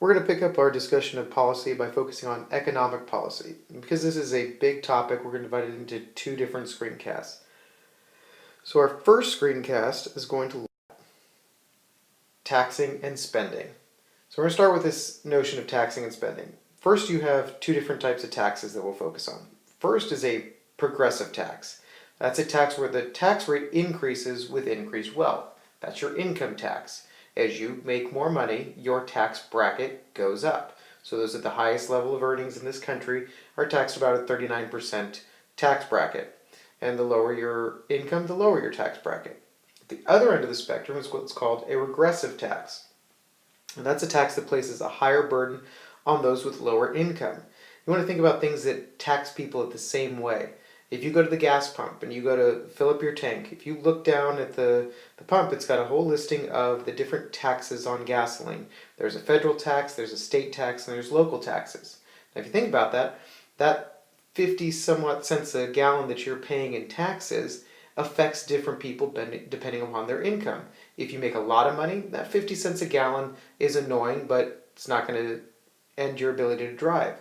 we're going to pick up our discussion of policy by focusing on economic policy. And because this is a big topic, we're going to divide it into two different screencasts. So our first screencast is going to look at taxing and spending. So we're going to start with this notion of taxing and spending. First, you have two different types of taxes that we'll focus on. First is a progressive tax. That's a tax where the tax rate increases with increased wealth. That's your income tax. As you make more money, your tax bracket goes up. So those at the highest level of earnings in this country are taxed about a 39% tax bracket. And the lower your income, the lower your tax bracket. At the other end of the spectrum is what's called a regressive tax. And that's a tax that places a higher burden on those with lower income. You want to think about things that tax people at the same way. If you go to the gas pump and you go to fill up your tank, if you look down at the pump, it's got a whole listing of the different taxes on gasoline. There's a federal tax, there's a state tax, and there's local taxes. Now if you think about that, that 50 somewhat cents a gallon that you're paying in taxes affects different people depending upon their income. If you make a lot of money, that 50 cents a gallon is annoying, but it's not going to end your ability to drive.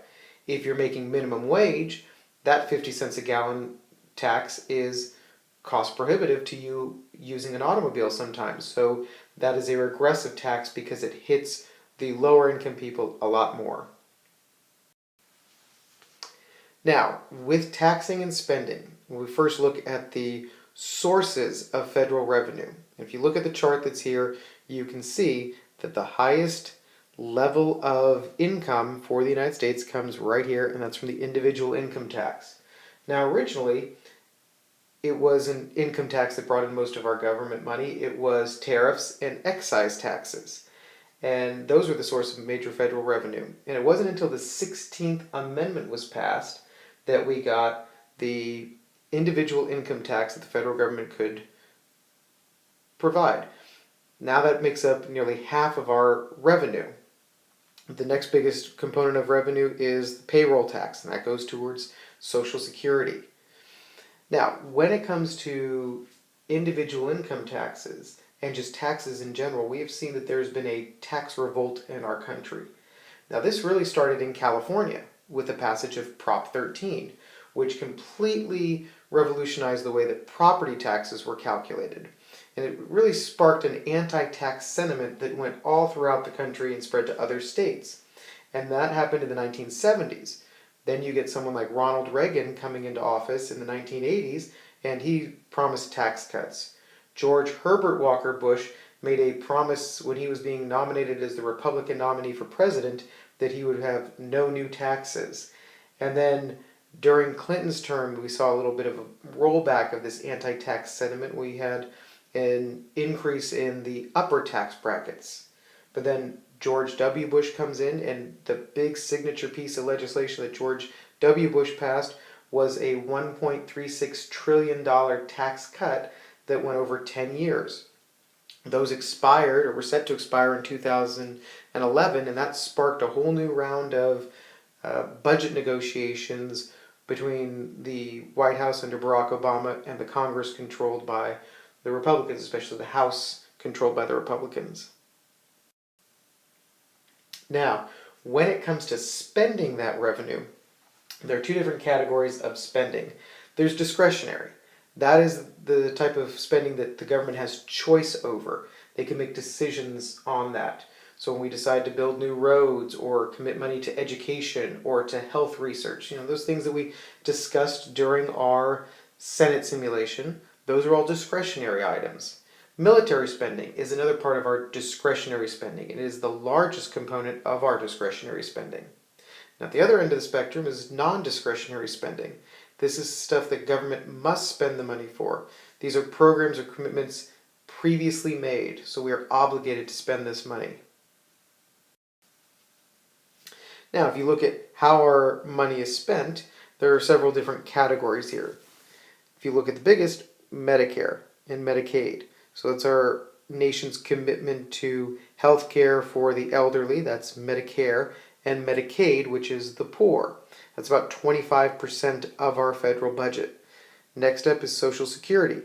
If you're making minimum wage, that 50 cents a gallon tax is cost prohibitive to you using an automobile sometimes. So that is a regressive tax because it hits the lower income people a lot more. Now, with taxing and spending, we first look at the sources of federal revenue. If you look at the chart that's here, you can see that the highest level of income for the United States comes right here, and that's from the individual income tax. Now, originally, it was an income tax that brought in most of our government money. It was tariffs and excise taxes. And those were the source of major federal revenue. And it wasn't until the 16th Amendment was passed that we got the individual income tax that the federal government could provide. Now that makes up nearly half of our revenue. The next biggest component of revenue is the payroll tax, and that goes towards Social Security. Now, when it comes to individual income taxes and just taxes in general, we have seen that there's been a tax revolt in our country. Now, this really started in California with the passage of Prop 13, which completely revolutionized the way that property taxes were calculated. And it really sparked an anti-tax sentiment that went all throughout the country and spread to other states. And that happened in the 1970s. Then you get someone like Ronald Reagan coming into office in the 1980s, and he promised tax cuts. George Herbert Walker Bush made a promise when he was being nominated as the Republican nominee for president that he would have no new taxes. And then during Clinton's term, we saw a little bit of a rollback of this anti-tax sentiment. We had an increase in the upper tax brackets. But then George W. Bush comes in, and the big signature piece of legislation that George W. Bush passed was a $1.36 trillion tax cut that went over 10 years. Those expired, or were set to expire in 2011, and that sparked a whole new round of budget negotiations between the White House under Barack Obama and the Congress controlled by the Republicans, especially the House controlled by the Republicans. Now, when it comes to spending that revenue, there are two different categories of spending. There's discretionary. That is the type of spending that the government has choice over. They can make decisions on that. So when we decide to build new roads or commit money to education or to health research, those things that we discussed during our Senate simulation, those are all discretionary items. Military spending is another part of our discretionary spending. It is the largest component of our discretionary spending. Now, at the other end of the spectrum is non-discretionary spending. This is stuff that government must spend the money for. These are programs or commitments previously made, so we are obligated to spend this money. Now, if you look at how our money is spent, there are several different categories here. If you look at the biggest, Medicare and Medicaid. So that's our nation's commitment to health care for the elderly, that's Medicare, and Medicaid, which is the poor. That's about 25% of our federal budget. Next up is Social Security.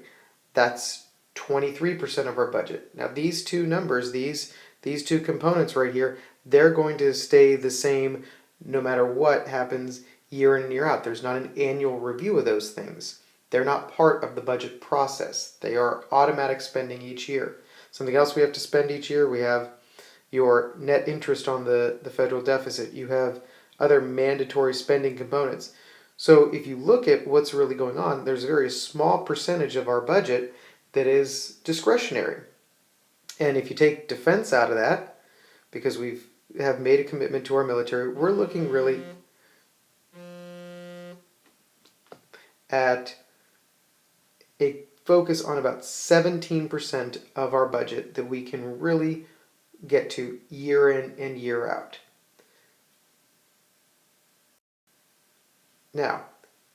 That's 23% of our budget. Now these two numbers, these two components right here, they're going to stay the same no matter what happens year in and year out. There's not an annual review of those things. They're not part of the budget process. They are automatic spending each year. Something else we have to spend each year, we have your net interest on the federal deficit. You have other mandatory spending components. So if you look at what's really going on, there's a very small percentage of our budget that is discretionary. And if you take defense out of that, because we have made a commitment to our military, we're looking really at a focus on about 17% of our budget that we can really get to year in and year out. Now,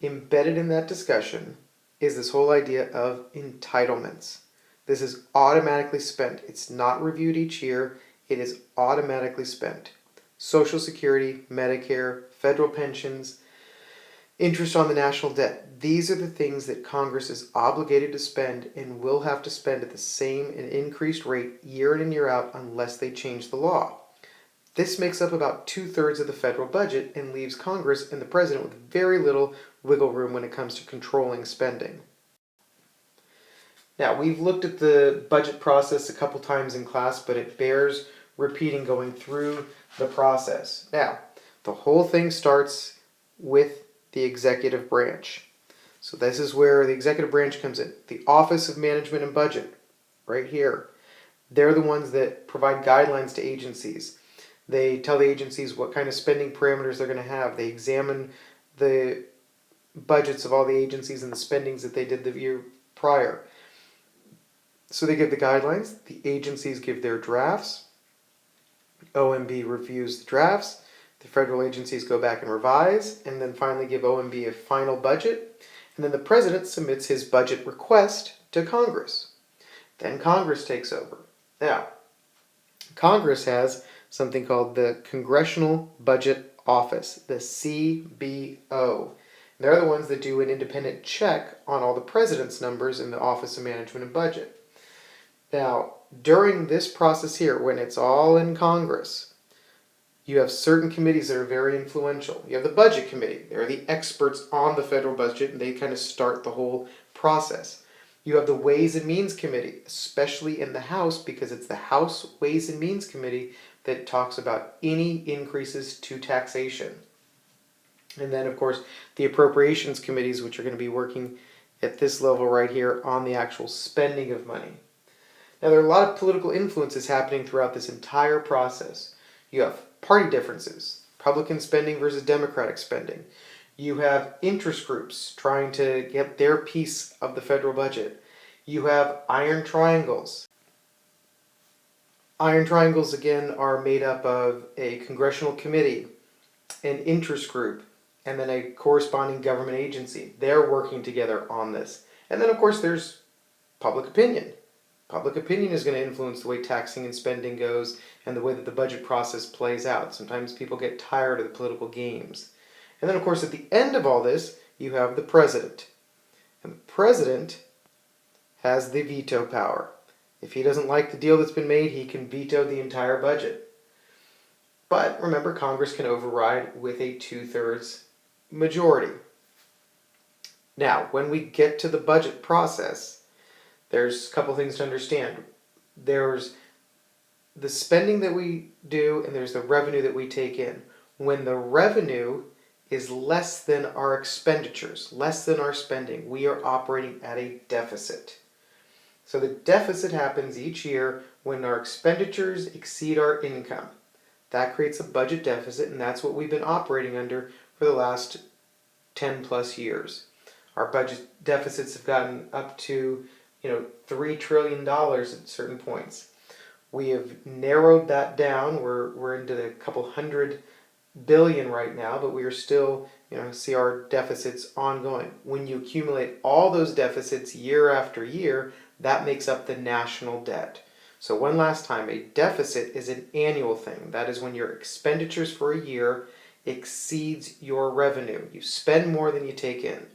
embedded in that discussion is this whole idea of entitlements. This is automatically spent. It's not reviewed each year. It is automatically spent. Social Security, Medicare, federal pensions, interest on the national debt. These are the things that Congress is obligated to spend and will have to spend at the same and increased rate year in and year out unless they change the law. This makes up about 2/3 of the federal budget and leaves Congress and the president with very little wiggle room when it comes to controlling spending. Now, we've looked at the budget process a couple times in class, but it bears repeating going through the process. Now, the whole thing starts with the executive branch. So this is where the executive branch comes in. The Office of Management and Budget, right here. They're the ones that provide guidelines to agencies. They tell the agencies what kind of spending parameters they're going to have. They examine the budgets of all the agencies and the spendings that they did the year prior. So they give the guidelines, the agencies give their drafts, OMB reviews the drafts, the federal agencies go back and revise, and then finally give OMB a final budget, and then the president submits his budget request to Congress. Then Congress takes over. Now, Congress has something called the Congressional Budget Office, the CBO. They're the ones that do an independent check on all the president's numbers in the Office of Management and Budget. Now, during this process here, when it's all in Congress, you have certain committees that are very influential. You have the Budget Committee. They're the experts on the federal budget, and they kind of start the whole process. You have the Ways and Means Committee, especially in the House, because it's the House Ways and Means Committee that talks about any increases to taxation. And then, of course, the Appropriations Committees, which are going to be working at this level right here on the actual spending of money. Now, there are a lot of political influences happening throughout this entire process. You have party differences, Republican spending versus Democratic spending. You have interest groups trying to get their piece of the federal budget. You have iron triangles. Iron triangles, again, are made up of a congressional committee, an interest group, and then a corresponding government agency. They're working together on this. And then, of course, there's public opinion. Public opinion is going to influence the way taxing and spending goes and the way that the budget process plays out. Sometimes people get tired of the political games. And then, of course, at the end of all this, you have the president. And the president has the veto power. If he doesn't like the deal that's been made, he can veto the entire budget. But remember, Congress can override with a 2/3 majority. Now, when we get to the budget process, there's a couple things to understand. There's the spending that we do, and there's the revenue that we take in. When the revenue is less than our expenditures, less than our spending, we are operating at a deficit. So the deficit happens each year when our expenditures exceed our income. That creates a budget deficit, and that's what we've been operating under for the last 10 plus years. Our budget deficits have gotten up to $3 trillion at certain points. We have narrowed that down. We're into a couple hundred billion right now, but we are still, see our deficits ongoing. When you accumulate all those deficits year after year, that makes up the national debt. So one last time, a deficit is an annual thing. That is when your expenditures for a year exceeds your revenue. You spend more than you take in.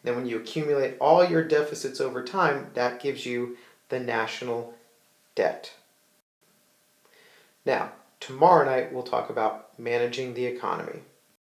Then when you accumulate all your deficits over time, that gives you the national debt. Now, Tomorrow night, we'll talk about managing the economy.